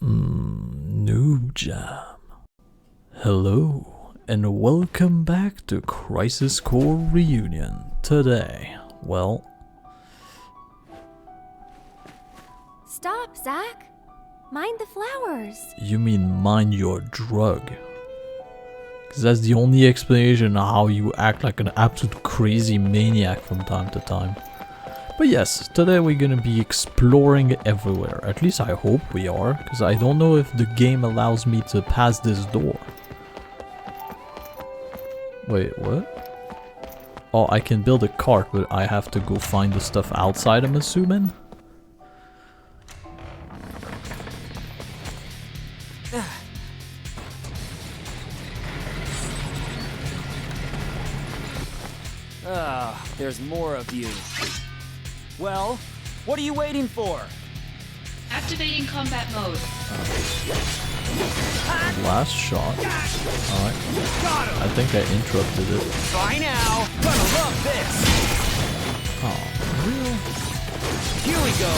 Noob Jam. Hello, and welcome back to Crisis Core Reunion. Today, well... Stop, Zack! Mind the flowers! You mean mind your drug. Because that's the only explanation of how you act like an absolute crazy maniac from time to time. But yes, today we're gonna be exploring everywhere. At least I hope we are, because I don't know if the game allows me to pass this door. Wait, what? Oh, I can build a cart, but I have to go find the stuff outside, I'm assuming? There's more of you. Well, what are you waiting for? Activating combat mode. Last shot. Alright. I think I interrupted it. Bye now! Gonna love this! Oh, real? Here we go!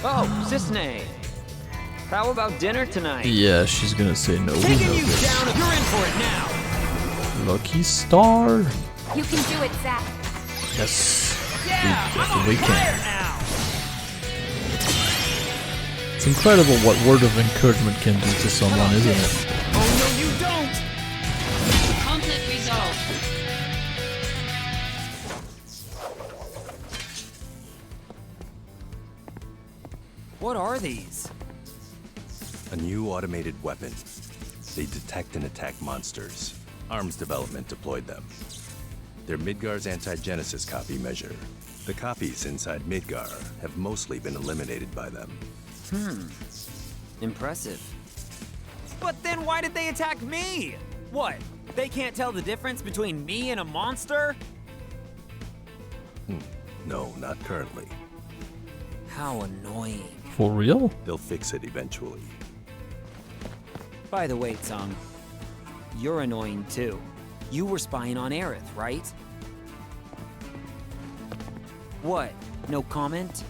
Oh, Cisne! How about dinner tonight? Yeah, she's gonna say no. Taking you down, you're in for it now! Lucky star! You can do it, Zack! Yes! Yeah, We I'm on definitely fire can. now! It's incredible what word of encouragement can do to someone, isn't it? Oh no, you don't! Conflict resolved. What are these? A new automated weapon. They detect and attack monsters. Arms development deployed them. They're Midgar's anti-genesis copy measure. The copies inside Midgar have mostly been eliminated by them. Impressive. But then why did they attack me? What? They can't tell the difference between me and a monster? No, not currently. How annoying. For real? They'll fix it eventually. By the way, Tsung, you're annoying too. You were spying on Aerith, right? What? No comment?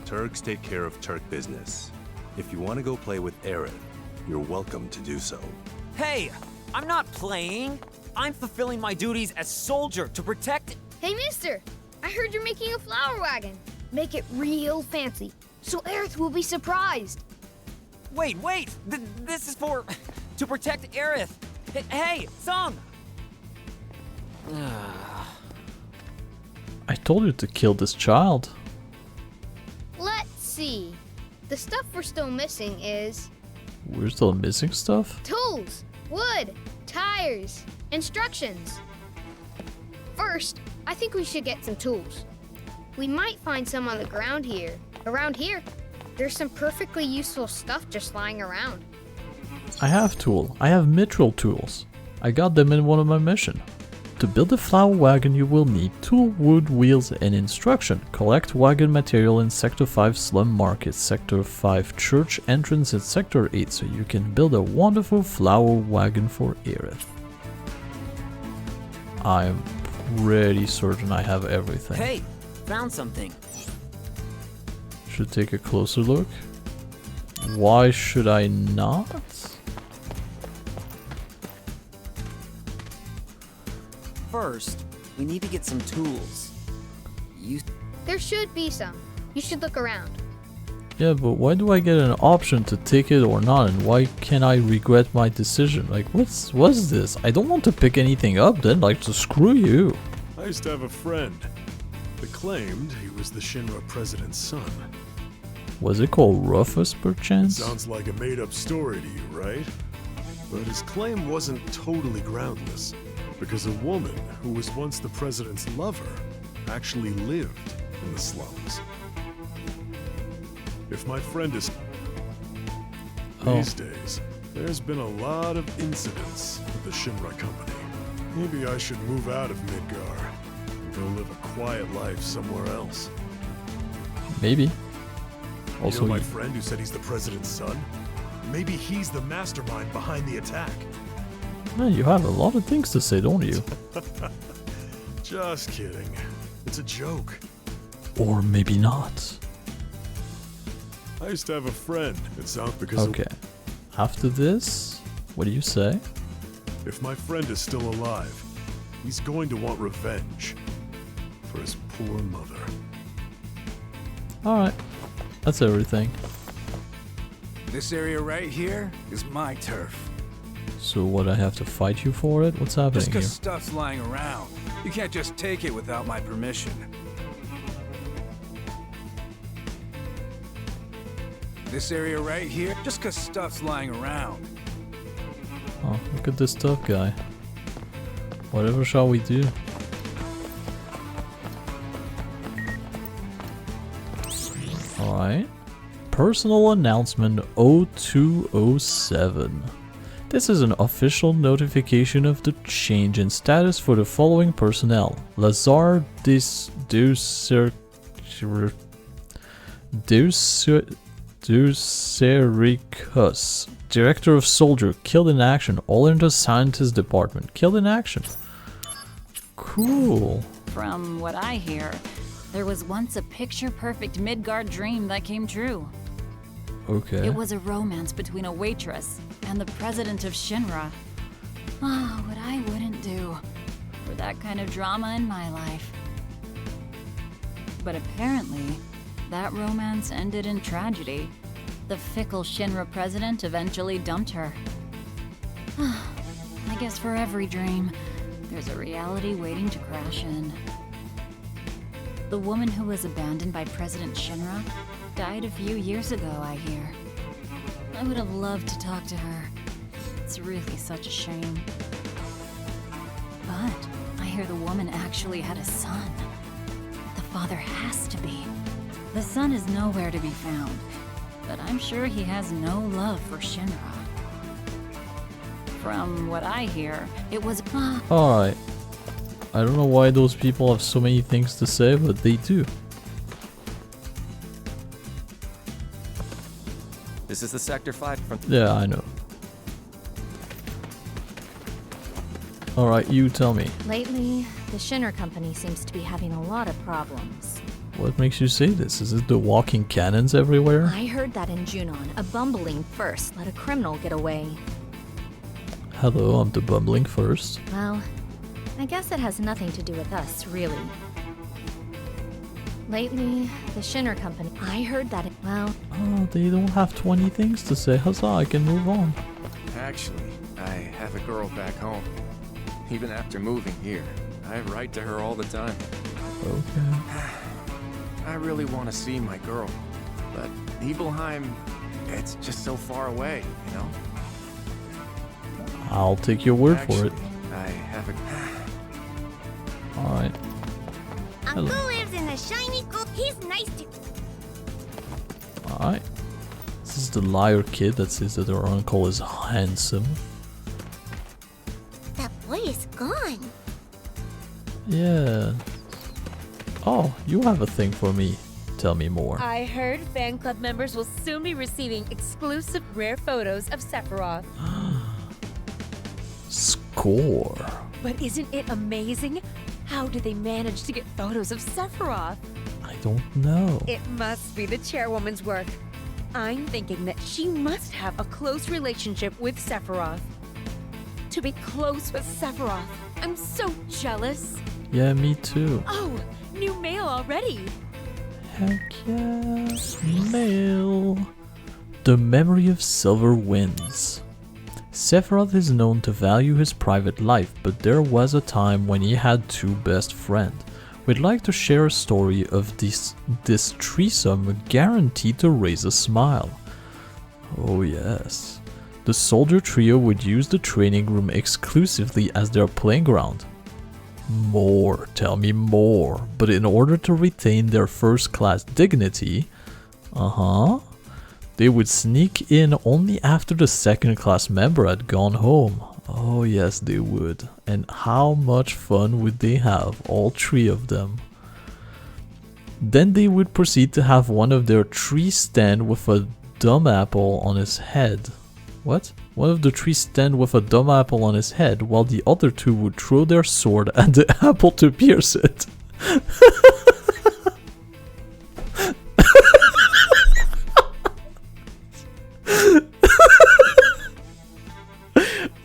Turks take care of Turk business. If you want to go play with Aerith, you're welcome to do so. Hey, I'm not playing. I'm fulfilling my duties as soldier to protect... Hey, mister! I heard you're making a flower wagon. Make it real fancy, so Aerith will be surprised. Wait! This is for... to protect Aerith. Hey, Tsung! I told you to kill this child. Let's see. The stuff we're still missing is We're still missing stuff? tools, wood, tires, instructions. First, I think we should get some tools. We might find some on the ground here. Around here, there's some perfectly useful stuff just lying around. I have tool. I have mithril tools. I got them in one of my missions. To build a flower wagon you will need tool, wood, wheels, and instruction. Collect wagon material in Sector 5 Slum Market, Sector 5 Church entrance, and Sector 8 so you can build a wonderful flower wagon for Aerith. I'm pretty certain I have everything. Hey, found something. Should take a closer look. Why should I not? First, we need to get some tools. There should be some. You should look around. Yeah, but why do I get an option to take it or not, and why can't I regret my decision? Like, what's this? I don't want to pick anything up then, like, so screw you. I used to have a friend that claimed he was the Shinra president's son. Was it called Rufus, perchance? Sounds like a made-up story to you, right? But his claim wasn't totally groundless, because a woman who was once the president's lover actually lived in the slums. If my friend is... These days, there's been a lot of incidents with the Shinra company. Maybe I should move out of Midgar and go live a quiet life somewhere else. Maybe. You Also, know my friend who said he's the president's son? Maybe he's the mastermind behind the attack. man, you have a lot of things to say, don't you? Just kidding. It's a joke. Or maybe not. I used to have a friend in South because Okay. After this, what do you say? if my friend is still alive, he's going to want revenge for his poor mother. Alright. That's everything. This area right here is my turf. So what, I have to fight you for it? What's happening Just here? because stuff's lying around, you can't just take it without my permission. This area right here, just because stuff's lying around. Oh, look at this tough guy. Whatever shall we do? Alright. Personal announcement 0207. This is an official notification of the change in status for the following personnel. Lazar Ducericus, Director of Soldier, killed in action. All in the Scientist Department, killed in action. Cool. From what I hear, there was once a picture-perfect Midgard dream that came true. Okay. It was a romance between a waitress and the president of Shinra. Oh, what I wouldn't do for that kind of drama in my life. But apparently, that romance ended in tragedy. The fickle Shinra president eventually dumped her. I guess for every dream, there's a reality waiting to crash in. The woman who was abandoned by President Shinra died a few years ago, I hear. I would have loved to talk to her. It's really such a shame. But I hear the woman actually had a son. The father has to be. The son is nowhere to be found, but I'm sure he has no love for Shinra. From what I hear, it was Alright. I don't know why those people have so many things to say, but they do. This is the Sector 5 from... Yeah, I know. Alright, you tell me. Lately, the Shinra company seems to be having a lot of problems. What makes you say this? Is it the walking cannons everywhere? I heard that in Junon, a bumbling first let a criminal get away. Hello, I'm the bumbling first. Well, I guess it has nothing to do with us, really. Lately, the Shinra company, I heard that well... Oh, they don't have 20 things to say. Huzzah, I can move on. Actually, I have a girl back home. Even after moving here, I write to her all the time. Okay. I really want to see my girl, but Nibelheim, it's just so far away, you know? I'll take your word for it. I have a... Alright. Uncle lives in a shiny gold. He's nice to... Alright. This is the liar kid that says that her uncle is handsome. That boy is gone. Yeah. Oh, you have a thing for me. Tell me more. I heard fan club members will soon be receiving exclusive rare photos of Sephiroth. Score. But isn't it amazing? How did they manage to get photos of Sephiroth? I don't know. It must be the chairwoman's work. I'm thinking that she must have a close relationship with Sephiroth. To be close with Sephiroth, I'm so jealous. Yeah, me too. Oh, new mail already. Heck yeah. Mail. The memory of Silver wins. Sephiroth is known to value his private life, but there was a time when he had two best friends. We'd like to share a story of this threesome guaranteed to raise a smile. Oh yes. The soldier trio would use the training room exclusively as their playing ground. More, tell me more. But in order to retain their first-class dignity, they would sneak in only after the second-class member had gone home. Oh yes, they would. And how much fun would they have, all three of them? Then they would proceed to have one of their trees stand with a dumb apple on his head. What? One of the trees stand with a dumb apple on his head, while the other two would throw their sword at the apple to pierce it.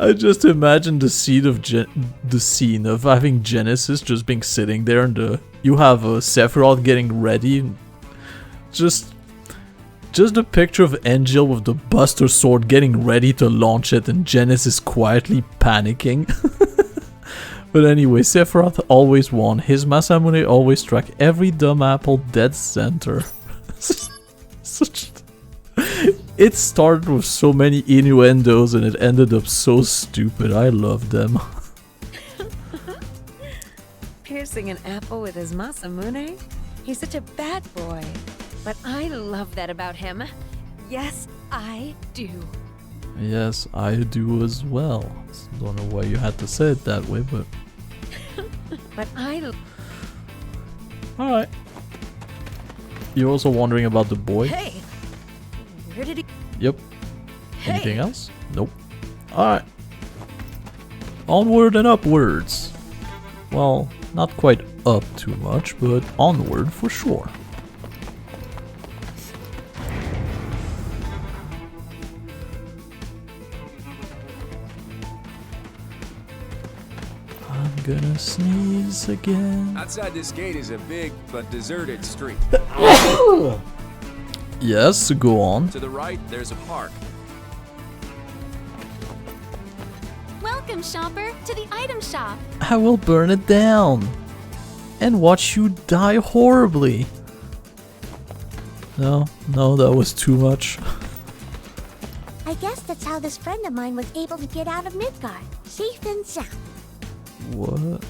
I just imagine the scene of having Genesis just being sitting there, and you have Sephiroth getting ready. Just a picture of Angel with the Buster Sword getting ready to launch it, and Genesis quietly panicking. But anyway, Sephiroth always won. His Masamune always struck every dumb apple dead center. It started with so many innuendos and it ended up so stupid. I love them. Piercing an apple with his Masamune? He's such a bad boy. But I love that about him. Yes, I do. Yes, I do as well. Don't know why you had to say it that way, but... But Alright. You're also wondering about the boy? Hey! Where did he... Yep. Anything else? Nope. Alright. Onward and upwards. Well, not quite up too much, but onward for sure. I'm gonna sneeze again. Outside this gate is a big but deserted street. Yes, go on. To the right, there's a park. Welcome, shopper, to the item shop. I will burn it down and watch you die horribly. No, that was too much. I guess that's how this friend of mine was able to get out of Midgard, safe and sound. What?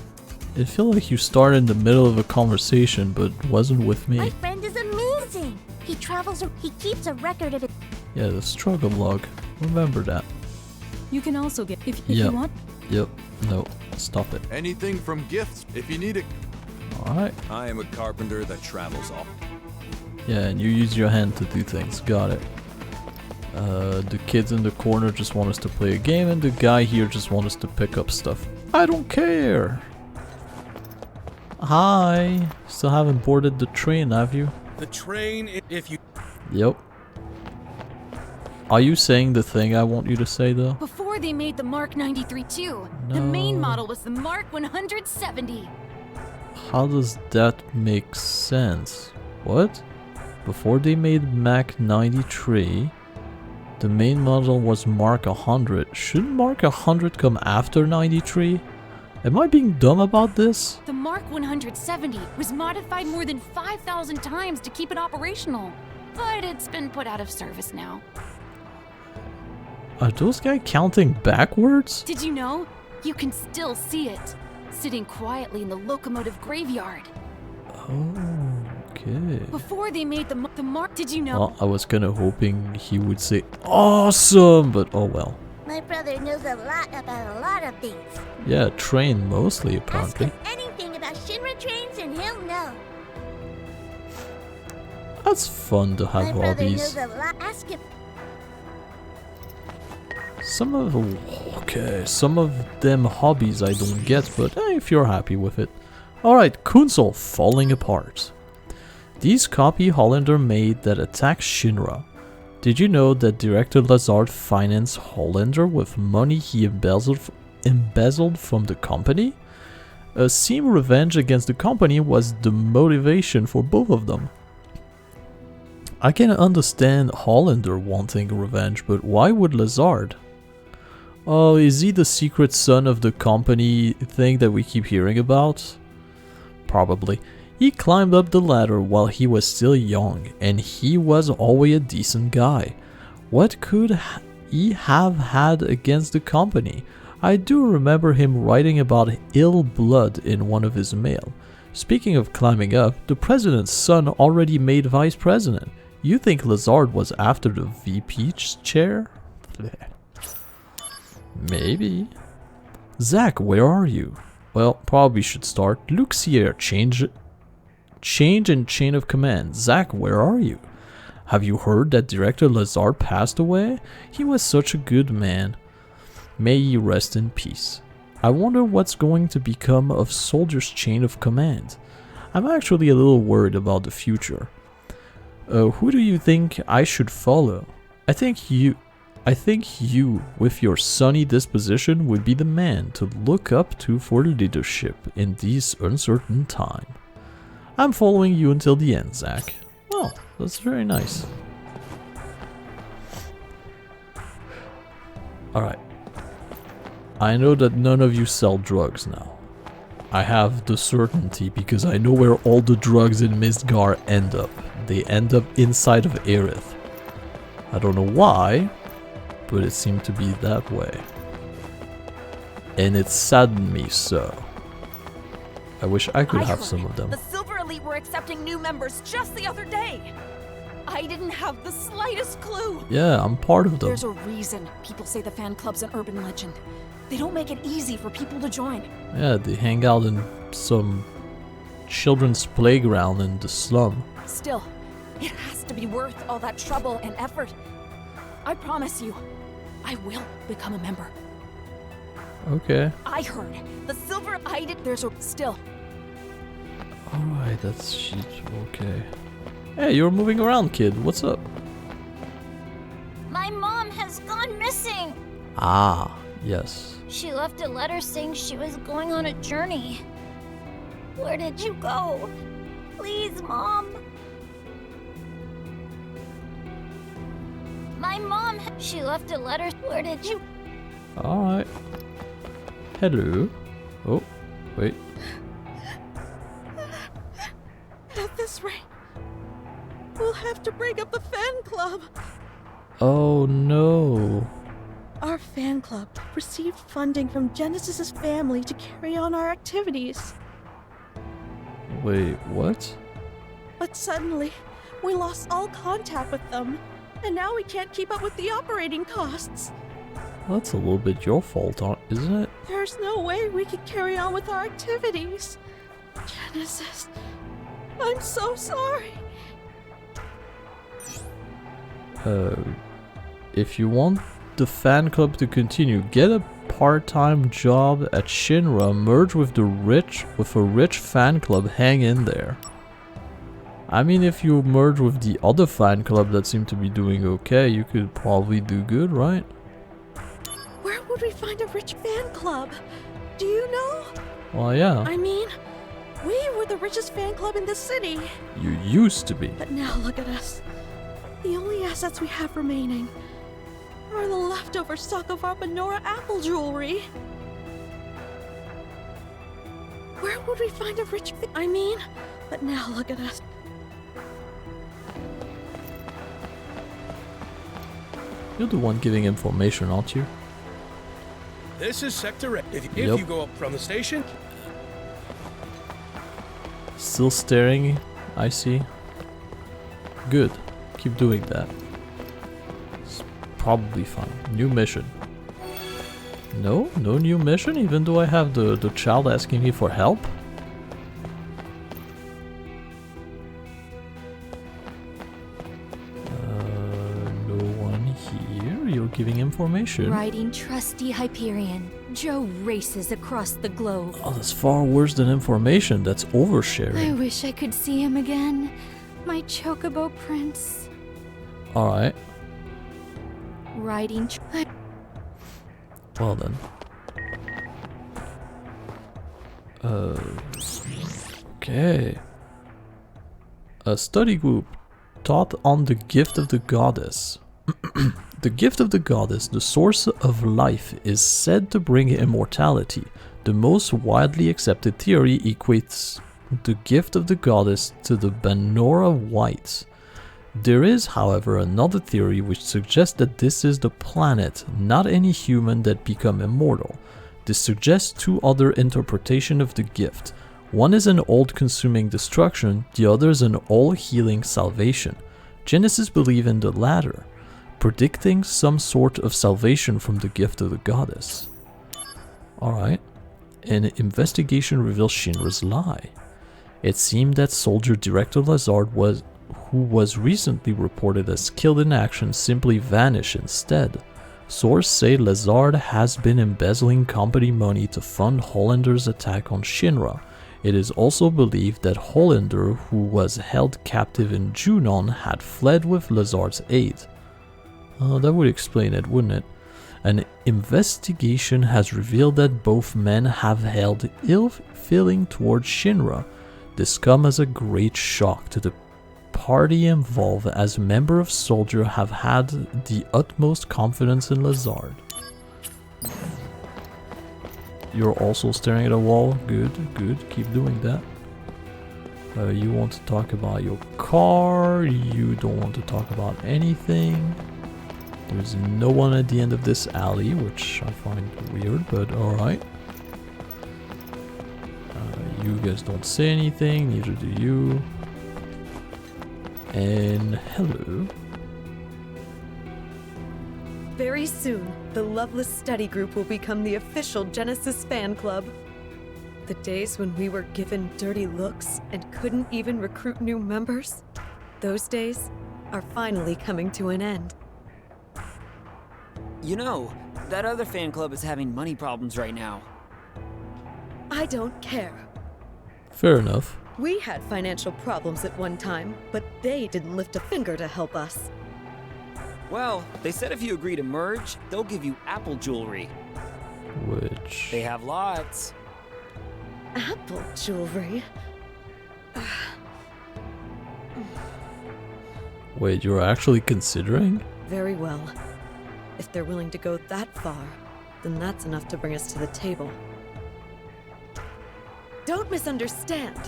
It felt like you started in the middle of a conversation, but wasn't with me. My friend is amazing. He keeps a record of it. Yeah, the struggle log. Remember that. You can also get if you want. Yep. No. Stop it. Anything from gifts if you need it. Alright. I am a carpenter that travels all. Yeah, and you use your hand to do things. Got it. The kids in the corner just want us to play a game, and the guy here just wants us to pick up stuff. I don't care. Hi. Still haven't boarded the train, have you? The train, if you... Yep. Are you saying the thing I want you to say, though? Before they made the Mark 93 too, the main model was the Mark 170. How does that make sense? What? Before they made Mac 93, the main model was Mark 100. Shouldn't Mark 100 come after 93? Am I being dumb about this? The Mark 170 was modified more than 5,000 times to keep it operational, but it's been put out of service now. Are those guys counting backwards? Did you know? You can still see it, sitting quietly in the locomotive graveyard. Oh, okay. Before they made the Mark, did you know? Well, I was kind of hoping he would say awesome, but oh well. My brother knows a lot about a lot of things. Yeah, train mostly, apparently. Ask him anything about Shinra trains and he'll know. That's fun to have My brother hobbies. knows a lot. Ask him. Some of them hobbies I don't get, but if you're happy with it. Alright, Kunsel falling apart. These copy Hollander made that attack Shinra. Did you know that director Lazard financed Hollander with money he embezzled from the company? A seem revenge against the company was the motivation for both of them. I can understand Hollander wanting revenge, but why would Lazard? Oh, is he the secret son of the company thing that we keep hearing about? Probably. He climbed up the ladder while he was still young, and he was always a decent guy. What could he have had against the company? I do remember him writing about ill blood in one of his mail. Speaking of climbing up, the president's son already made vice president. You think Lazard was after the VP's chair? Maybe. Zack, where are you? Well, probably should start. Luxier, change and chain of command. Zack, where are you? Have you heard that director Lazard passed away? He was such a good man. May he rest in peace. I wonder what's going to become of Soldier's chain of command. I'm actually a little worried about the future. Who do you think I should follow? I think you, with your sunny disposition, would be the man to look up to for leadership in these uncertain times. I'm following you until the end, Zack. Well, that's very nice. Alright. I know that none of you sell drugs now. I have the certainty because I know where all the drugs in Midgar end up. They end up inside of Aerith. I don't know why, but it seemed to be that way. And it saddened me so. I wish I could have some of them. The Silver Elite were accepting new members just the other day. I didn't have the slightest clue. Yeah, I'm part of them. There's a reason people say the fan club's an urban legend. They don't make it easy for people to join. Yeah, they hang out in some children's playground in the slum. Still, it has to be worth all that trouble and effort. I promise you, I will become a member. Okay. I heard the Silver there's a still. Alright, that's shit. Okay. Hey, you're moving around, kid. What's up? My mom has gone missing. Ah, yes. She left a letter saying she was going on a journey. Where did you go? Please, Mom. My mom, she left a letter. Where did you? Alright. Hello. Oh, wait. At this rate, we'll have to break up the fan club. Oh no. Our fan club received funding from Genesis's family to carry on our activities. Wait, what? But suddenly, we lost all contact with them, and now we can't keep up with the operating costs. That's a little bit your fault, isn't it? There's no way we could carry on with our activities. Genesis, I'm so sorry. If you want the fan club to continue, get a part-time job at Shinra, merge with a rich fan club, hang in there. I mean, if you merge with the other fan club that seem to be doing okay, you could probably do good, right? Where would we find a rich fan club? Do you know? Well, yeah. I mean, we were the richest fan club in the city. You used to be. But now look at us. The only assets we have remaining are the leftover stock of our Menorah apple jewelry. Where would we find a rich I mean, but now look at us. You're the one giving information, aren't you? This is Sector 8. If Yep. you go up from the station... Still staring, I see. Good. Keep doing that. It's probably fine. New mission. No new mission, even though I have the child asking me for help? No one here. You're giving information. Riding trusty Hyperion, Joe races across the globe. Oh, that's far worse than information. That's oversharing. I wish I could see him again. My Chocobo Prince. Alright. Riding Well then. Okay. A study group taught on the gift of the goddess. The gift of the goddess, the source of life, is said to bring immortality. The most widely accepted theory equates the gift of the goddess to the Menorah White. There is, however, another theory which suggests that this is the planet, not any human, that become immortal. This suggests two other interpretations of the gift. One is an all-consuming destruction, the other is an all-healing salvation. Genesis believe in the latter, predicting some sort of salvation from the gift of the goddess. Alright. An investigation reveals Shinra's lie. It seemed that Soldier Director Lazard who was recently reported as killed in action, simply vanished instead. Sources say Lazard has been embezzling company money to fund Hollander's attack on Shinra. It is also believed that Hollander, who was held captive in Junon, had fled with Lazard's aid. That would explain it, wouldn't it? An investigation has revealed that both men have held ill feeling towards Shinra. This comes as a great shock to the party involved, as members of Soldier have had the utmost confidence in Lazard. You're also staring at a wall. Good, good. Keep doing that. You want to talk about your car. You don't want to talk about anything. There's no one at the end of this alley, which I find weird, but alright. You guys don't say anything, neither do you. And hello. Very soon, the Loveless Study Group will become the official Genesis fan club. The days when we were given dirty looks and couldn't even recruit new members, those days are finally coming to an end. You know, that other fan club is having money problems right now. I don't care. Fair enough. We had financial problems at one time, but they didn't lift a finger to help us. Well, they said if you agree to merge, they'll give you Apple jewelry. Which... They have lots. Apple jewelry? Wait, you're actually considering? Very well. If they're willing to go that far, then that's enough to bring us to the table. Don't misunderstand.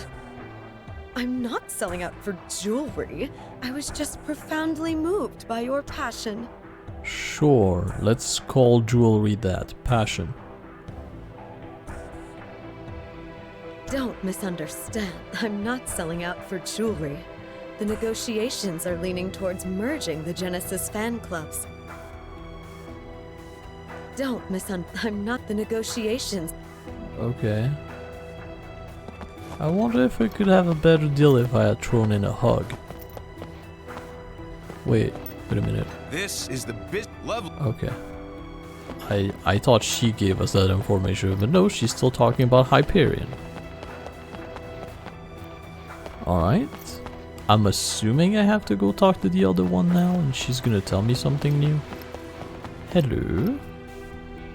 I'm not selling out for jewelry. I was just profoundly moved by your passion. Sure, let's call jewelry that. Passion. Don't misunderstand. I'm not selling out for jewelry. The negotiations are leaning towards merging the Genesis fan clubs. I'm not the negotiations. Okay. I wonder if I could have a better deal if I had thrown in a hug. Wait a minute. This is the best level. Okay. I thought she gave us that information, but no, she's still talking about Hyperion. Alright. I'm assuming I have to go talk to the other one now, and she's gonna tell me something new. Hello?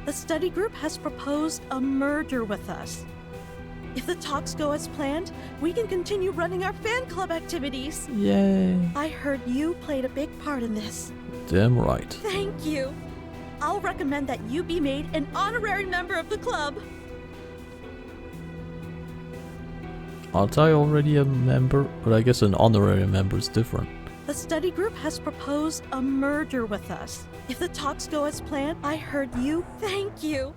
The study group has proposed a merger with us. If the talks go as planned, we can continue running our fan club activities. Yay. I heard you played a big part in this. Damn right. Thank you. I'll recommend that you be made an honorary member of the club. Aren't I already a member? But I guess an honorary member is different. The study group has proposed a merger with us. If the talks go as planned, I heard you. Thank you.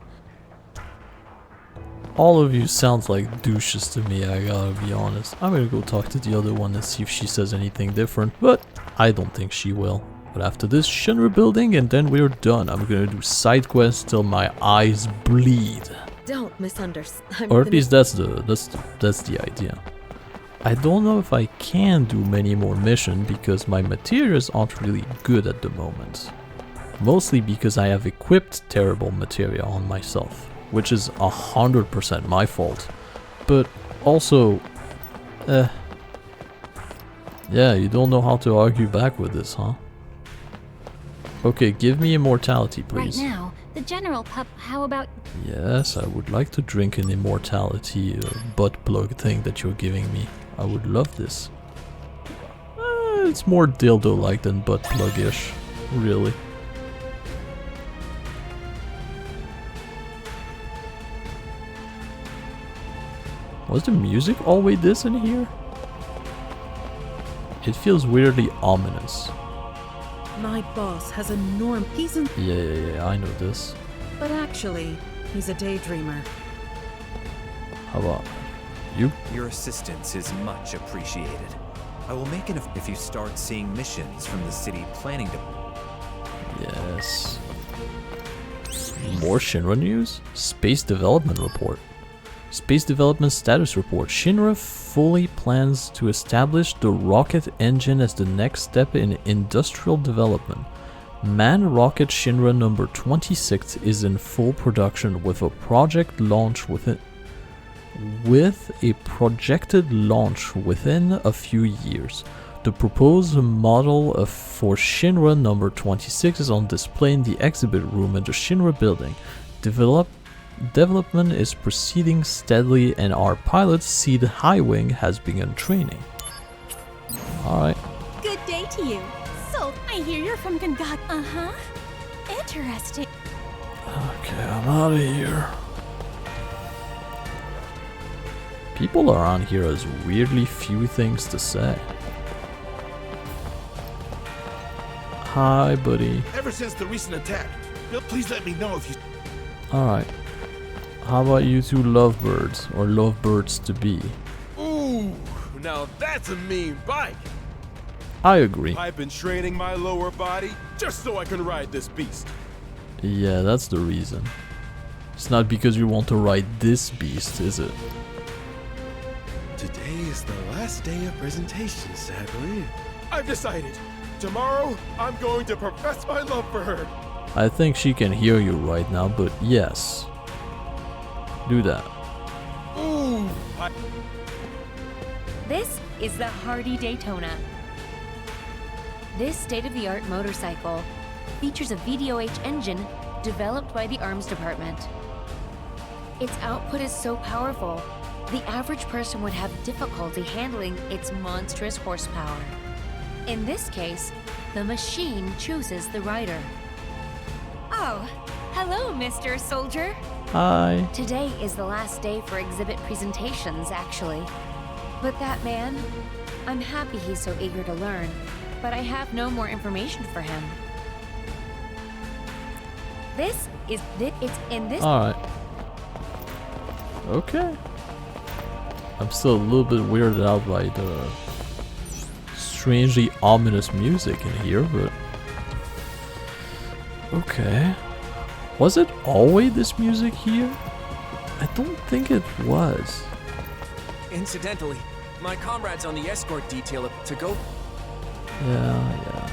All of you sounds like douches to me, I gotta be honest. I'm gonna go talk to the other one and see if she says anything different, but I don't think she will. But after this, Shinra building, and then we're done. I'm gonna do side quests till my eyes bleed. Don't misunderstand. Or at least that's the idea. I don't know if I can do many more missions because my materials aren't really good at the moment. Mostly because I have equipped terrible material on myself, which is 100% my fault. But also, yeah, you don't know how to argue back with this, huh? Okay, give me immortality, please. Right now, the general pup, how about... Yes, I would like to drink an immortality butt plug thing that you're giving me. I would love this. It's more dildo-like than butt plug-ish, really. Was the music always this in here? It feels weirdly ominous. My boss has a norm. He's an... Yeah, I know this. But actually, he's a daydreamer. How about you? Your assistance is much appreciated. I will make it if you start seeing missions from the city planning to... Yes. More Shinra news? Space Development Report. Space Development Status Report. Shinra fully plans to establish the rocket engine as the next step in industrial development. Manned rocket Shinra number 26 is in full production with a project launch within with a projected launch within a few years. The proposed model for Shinra number 26 is on display in the exhibit room at the Shinra building. Development is proceeding steadily and our pilot, Seed Highwing, has begun training. Alright. Good day to you. So, I hear you're from Gangak. Uh-huh. Interesting. Okay, I'm out of here. People around here has weirdly few things to say. Hi, buddy. Ever since the recent attack, please let me know if you... Alright. How about you two lovebirds, or lovebirds to be? Ooh, now that's a mean bike. I agree. I've been training my lower body just so I can ride this beast. Yeah, that's the reason. It's not because you want to ride this beast, is it? Today is the last day of presentation, sadly. I've decided. Tomorrow, I'm going to profess my love for her. I think she can hear you right now, but yes. Do that. Ooh! This is the Hardy Daytona. This state-of-the-art motorcycle features a VDOH engine developed by the Arms Department. Its output is so powerful, the average person would have difficulty handling its monstrous horsepower. In this case, the machine chooses the rider. Oh, hello, Mr. Soldier. Hi. Today is the last day for exhibit presentations, actually. But that man, I'm happy he's so eager to learn, but I have no more information for him. It's in this... Alright. Okay. I'm still a little bit weirded out by the strangely ominous music in here, but... Okay. Was it always this music here? I don't think it was. Incidentally, my comrade's on the escort detail to go. Yeah.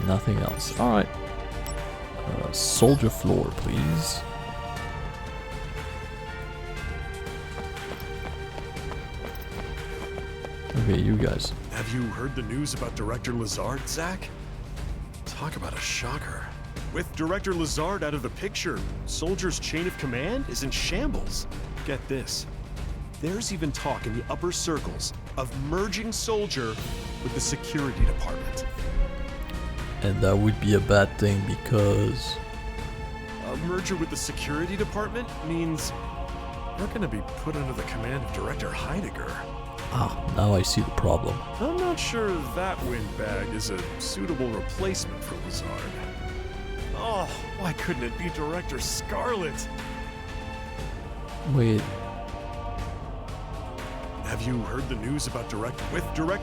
Nothing else. Alright. Soldier floor, please. Okay, you guys. Have you heard the news about Director Lazard, Zack? Talk about a shocker. With Director Lazard out of the picture, Soldier's chain of command is in shambles. Get this. There's even talk in the upper circles of merging Soldier with the security department. And that would be a bad thing because... A merger with the security department means we're gonna be put under the command of Director Heidegger. Ah, now I see the problem. I'm not sure that windbag is a suitable replacement for Lazard. Oh, why couldn't it be Director Scarlet? Wait. Have you heard the news about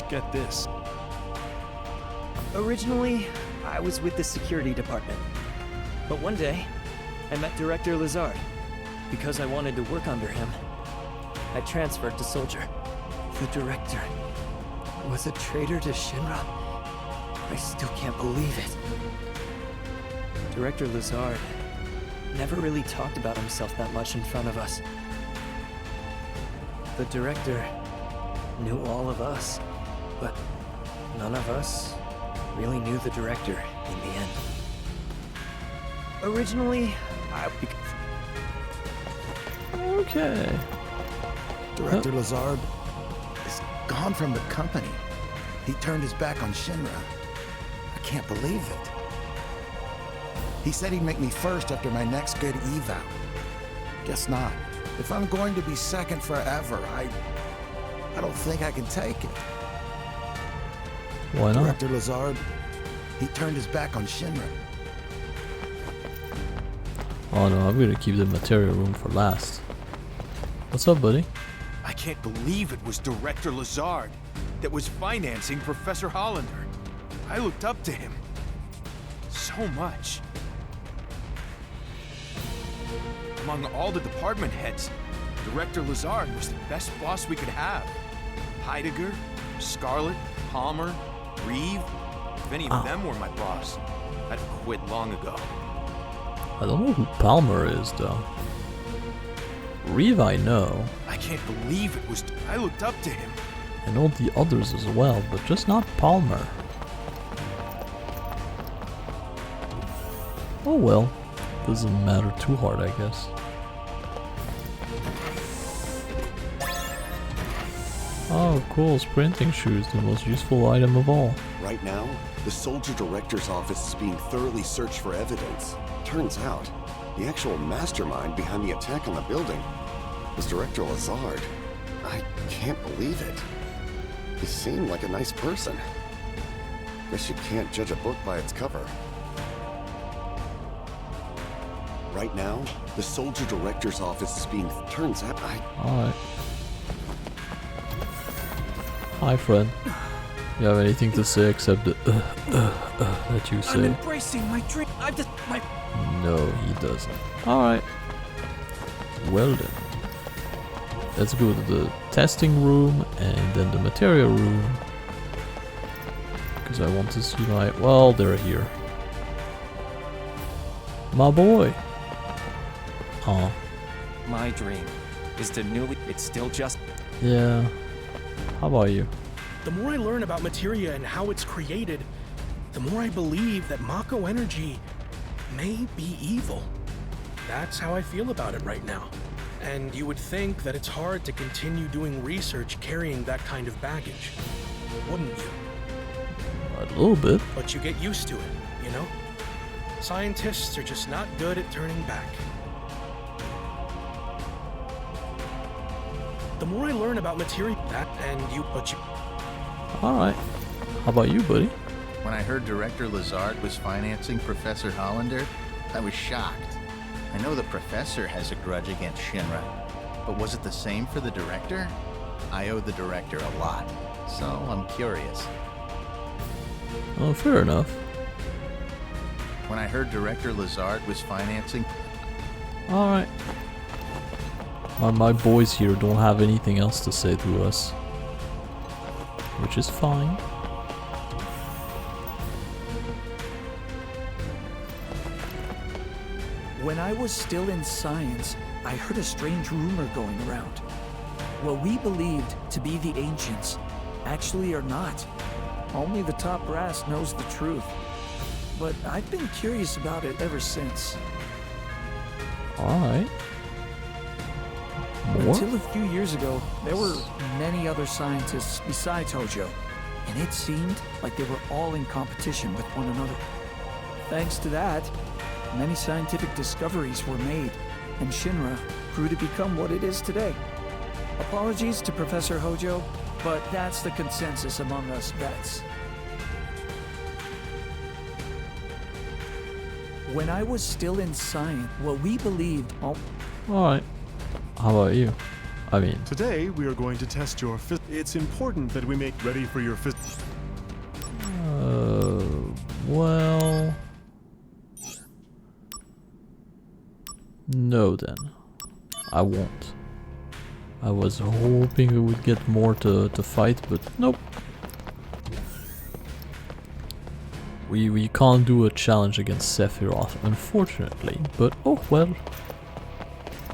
Get this. Originally, I was with the security department. But one day, I met Director Lazard. Because I wanted to work under him, I transferred to Soldier. The director was a traitor to Shinra. I still can't believe it. Director Lazard never really talked about himself that much in front of us. The director knew all of us, but none of us really knew the director in the end. Originally, Okay. Director Lazard is gone from the company. He turned his back on Shinra. I can't believe it. He said he'd make me first after my next good eval. Guess not. If I'm going to be second forever, I don't think I can take it. Why not? Director Lazard, he turned his back on Shinra. Oh no, I'm gonna keep the material room for last. What's up, buddy? I can't believe it was Director Lazard that was financing Professor Hollander. I looked up to him so much. Among all the department heads, Director Lazard was the best boss we could have. Heidegger, Scarlet, Palmer, Reeve. If any of them were my boss, I'd have quit long ago. I don't know who Palmer is, though. Reeve I know. I can't believe it was. I looked up to him. And all the others as well, but just not Palmer. Oh well. Doesn't matter too hard, I guess. Oh, cool. Sprinting shoes, the most useful item of all. Right now, the Soldier Director's office is being thoroughly searched for evidence. Turns out, the actual mastermind behind the attack on the building was Director Lazard. I can't believe it. He seemed like a nice person. Guess you can't judge a book by its cover. Right now, the Soldier Director's office is being... Turns out Alright. Hi, friend. You have anything to say except the that you say? I'm embracing my dream. I'm just my. No, he doesn't. Alright. Well then. Let's go to the testing room and then the material room. Because I want to see my... Well, they're here. My boy. Aw. My dream is to newly... It's still just... Yeah. How about you? The more I learn about materia and how it's created, the more I believe that Mako energy may be evil. That's how I feel about it right now. And you would think that it's hard to continue doing research carrying that kind of baggage, wouldn't you? A little bit. But you get used to it, you know? Scientists are just not good at turning back. The more I learn about materia, Alright. How about you, buddy? When I heard Director Lazard was financing Professor Hollander, I was shocked. I know the Professor has a grudge against Shinra, but was it the same for the Director? I owe the Director a lot, so I'm curious. Oh, fair enough. When I heard Director Lazard was financing... Alright. My boys here don't have anything else to say to us. Which is fine. When I was still in science, I heard a strange rumor going around. What we believed to be the ancients actually are not. Only the top brass knows the truth. But I've been curious about it ever since. Alright. More? Until a few years ago, there were many other scientists besides Hojo, and it seemed like they were all in competition with one another. Thanks to that, many scientific discoveries were made, and Shinra grew to become what it is today. Apologies to Professor Hojo, but that's the consensus among us vets. When I was still in science, what we believed... Alright. How about you? I mean... Today, we are going to test your It's important that we make ready for your well... No then. I won't. I was hoping we would get more to fight, but nope. We can't do a challenge against Sephiroth, unfortunately, but oh well.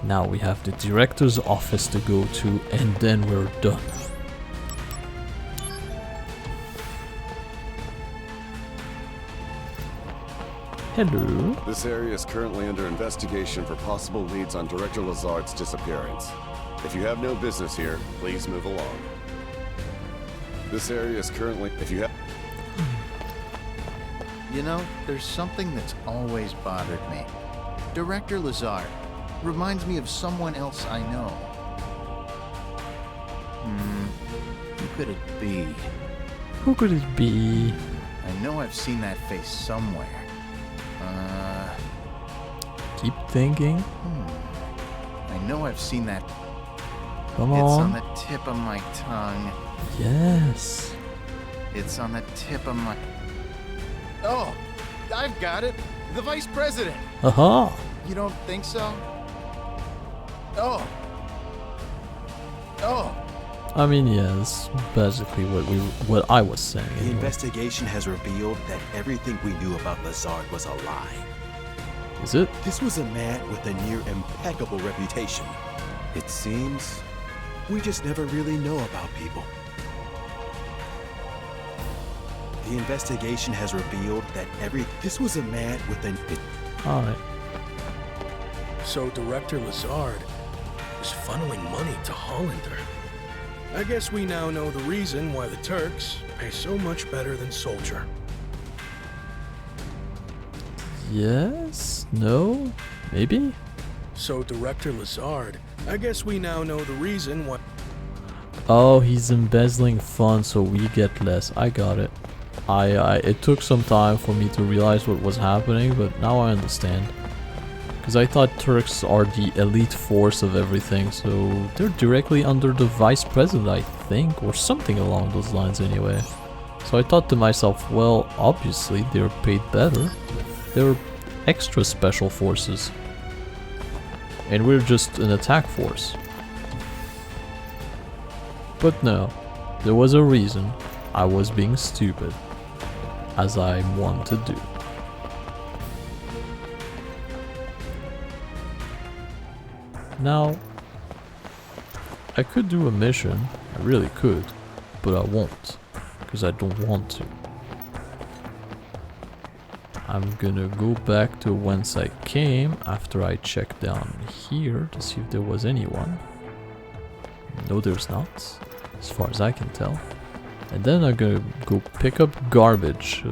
Now we have the director's office to go to, and then we're done. Hello. This area is currently under investigation for possible leads on Director Lazard's disappearance. If you have no business here, please move along. This area is currently... If you have... You know, there's something that's always bothered me. Director Lazard reminds me of someone else I know. Who could it be? Who could it be? I know I've seen that face somewhere. Keep thinking. I know I've seen that. Come It's on. on the tip of my tongue. Yes. It's on the tip of my... Oh, I've got it. The Vice President. Aha. You don't think so? Oh. Oh. I mean, yeah, that's basically what I was saying. The investigation has revealed that everything we knew about Lazard was a lie. Is it? This was a man with a near impeccable reputation. It seems we just never really know about people. The investigation has revealed that this was a man with an... Alright. So Director Lazard is funneling money to Hollander. I guess we now know the reason why the Turks pay so much better than Soldier. Yes? No? Maybe? So Director Lazard, I guess we now know the reason why... Oh, he's embezzling funds so we get less. I got it. It took some time for me to realize what was happening, but now I understand. Because I thought Turks are the elite force of everything, so they're directly under the vice president, I think, or something along those lines anyway. So I thought to myself, well, obviously they're paid better. They're extra special forces. And we're just an attack force. But no, there was a reason I was being stupid, as I want to do. Now, I could do a mission, I really could, but I won't, because I don't want to. I'm gonna go back to whence I came after I check down here to see if there was anyone. No, there's not, as far as I can tell. And then I'm gonna go pick up garbage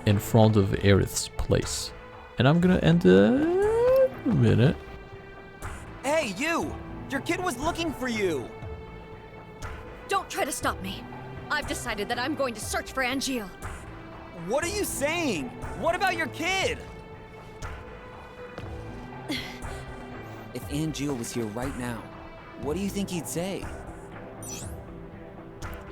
in front of Aerith's place. And I'm gonna end a minute. Hey, you! Your kid was looking for you! Don't try to stop me. I've decided that I'm going to search for Angeal. What are you saying? What about your kid? If Angeal was here right now, what do you think he'd say?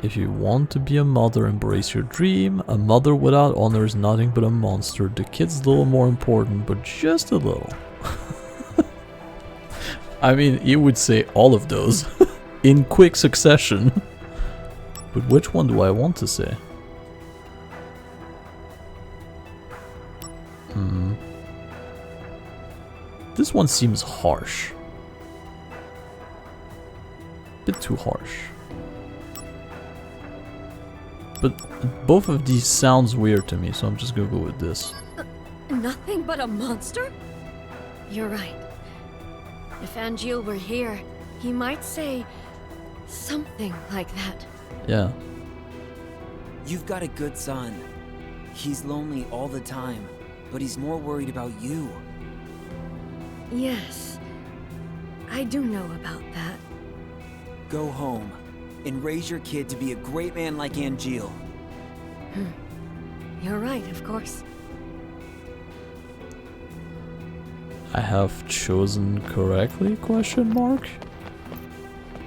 If you want to be a mother, embrace your dream. A mother without honor is nothing but a monster. The kid's a little more important, but just a little. I mean, you would say all of those in quick succession. But which one do I want to say? This one seems harsh. Bit too harsh. But both of these sounds weird to me, so I'm just gonna go with this. Nothing but a monster? You're right. If Angeal were here, he might say something like that. Yeah. You've got a good son. He's lonely all the time, but he's more worried about you. Yes, I do know about that. Go home and raise your kid to be a great man like Angeal. You're right, of course. I have chosen correctly? Question mark.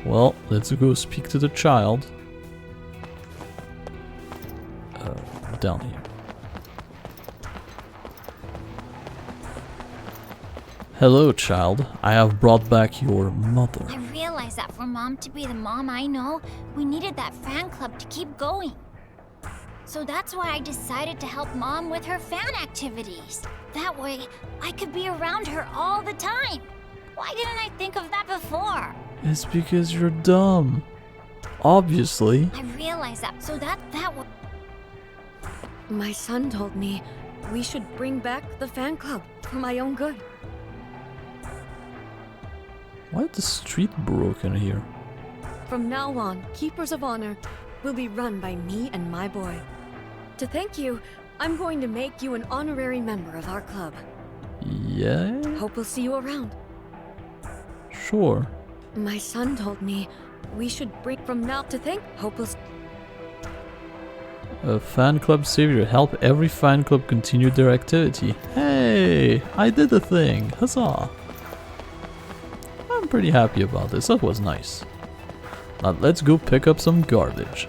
Well, let's go speak to the child. Down here. Hello, child. I have brought back your mother. I realized that for Mom to be the mom I know, we needed that fan club to keep going. So that's why I decided to help Mom with her fan activities. That way, I could be around her all the time. Why didn't I think of that before? It's because you're dumb. Obviously. I realized that, so that was... My son told me we should bring back the fan club for my own good. Why is the street broken here? From now on, Keepers of Honor will be run by me and my boy. To thank you, I'm going to make you an honorary member of our club. Yeah? Hope we'll see you around. Sure. My son told me we should bring from now to thank Hope we'll... A fan club savior. Help every fan club continue their activity. Hey, I did the thing. Huzzah. I'm pretty happy about this. That was nice. Now let's go pick up some garbage.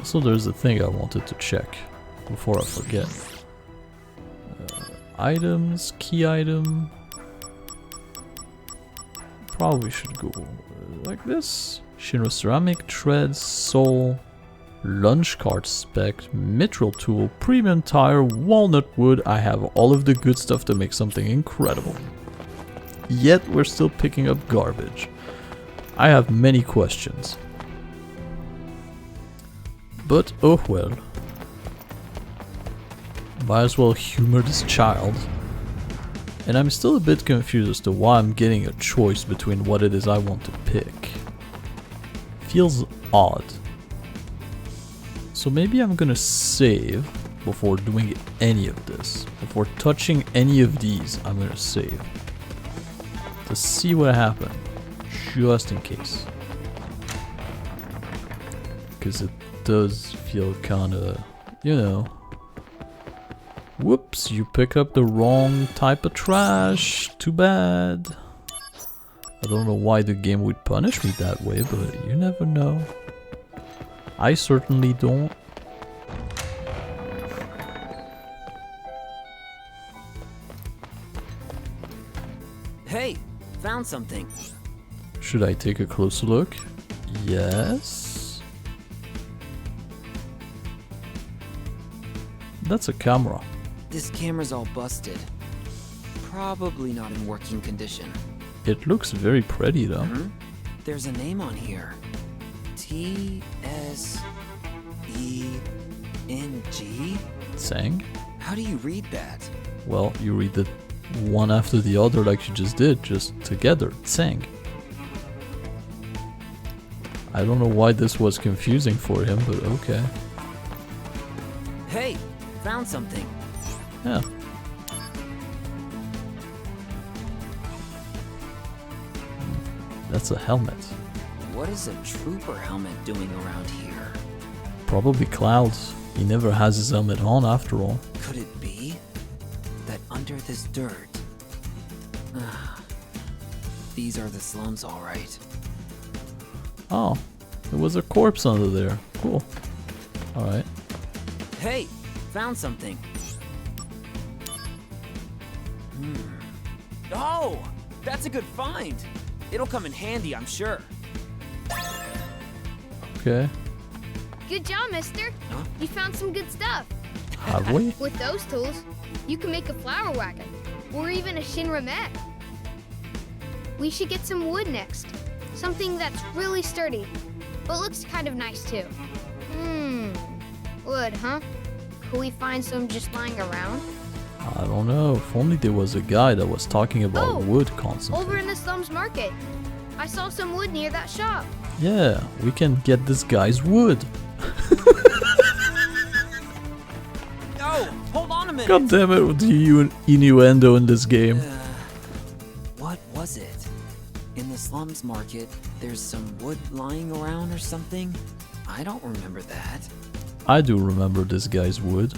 So there's a thing I wanted to check before I forget. Items, key item. Probably should go like this. Shinra ceramic, treads, soul, lunch cart spec, mithril tool, premium tire, walnut wood. I have all of the good stuff to make something incredible. yet we're still picking up garbage. I have many questions. But oh well. Might as well humor this child. And I'm still a bit confused as to why I'm getting a choice between what it is I want to pick. Feels odd. So maybe I'm gonna save before doing any of this. Before touching any of these, I'm gonna save. To see what happened. Just in case. Because it does feel kinda, you know. Whoops, you pick up the wrong type of trash. Too bad. I don't know why the game would punish me that way, but you never know. I certainly don't. Hey, found something. Should I take a closer look? Yes. That's a camera. This camera's all busted. Probably not in working condition. It looks very pretty though. There's a name on here. T-S-E-N-G? Tseng? How do you read that? Well, you read it one after the other like you just did, just together. Tseng. I don't know why this was confusing for him, but okay. Hey, found something. Yeah. That's a helmet. What is a trooper helmet doing around here? Probably Cloud's. He never has his helmet on after all. Could it be that under this dirt? These are the slums, all right. Oh, there was a corpse under there. Cool. Alright. Hey, found something. Oh, that's a good find. It'll come in handy, I'm sure. Okay. Good job, mister. Huh? You found some good stuff. Have we? With those tools, you can make a flower wagon, or even a Shinra mech. We should get some wood next. Something that's really sturdy, but looks kind of nice too. Wood, huh? Could we find some just lying around? I don't know. If only there was a guy that was talking about wood constantly. Over in the slums market. I saw some wood near that shop. Yeah, we can get this guy's wood. No, hold on a minute. God damn it with the innuendo in this game. What was it? In the slums market, there's some wood lying around or something? I don't remember that. I do remember this guy's wood.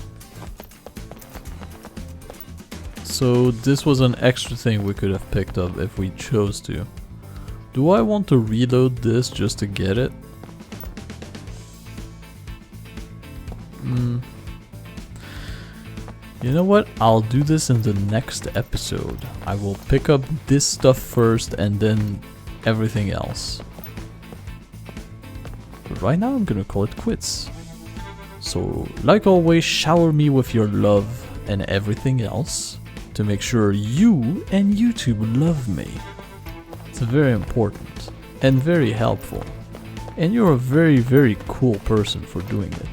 So this was an extra thing we could have picked up if we chose to. Do I want to reload this just to get it? You know what? I'll do this in the next episode. I will pick up this stuff first and then everything else. But right now I'm gonna call it quits. So, like always, shower me with your love and everything else to make sure you and YouTube love me. It's very important and very helpful. And you're a very, very cool person for doing it.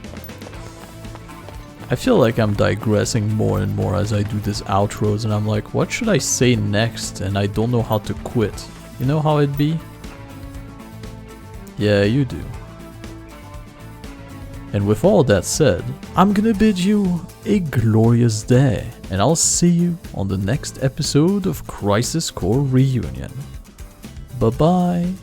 I feel like I'm digressing more and more as I do these outros and I'm like, what should I say next? And I don't know how to quit. You know how it be? Yeah, you do. And with all that said, I'm gonna bid you a glorious day, and I'll see you on the next episode of Crisis Core Reunion. Bye bye.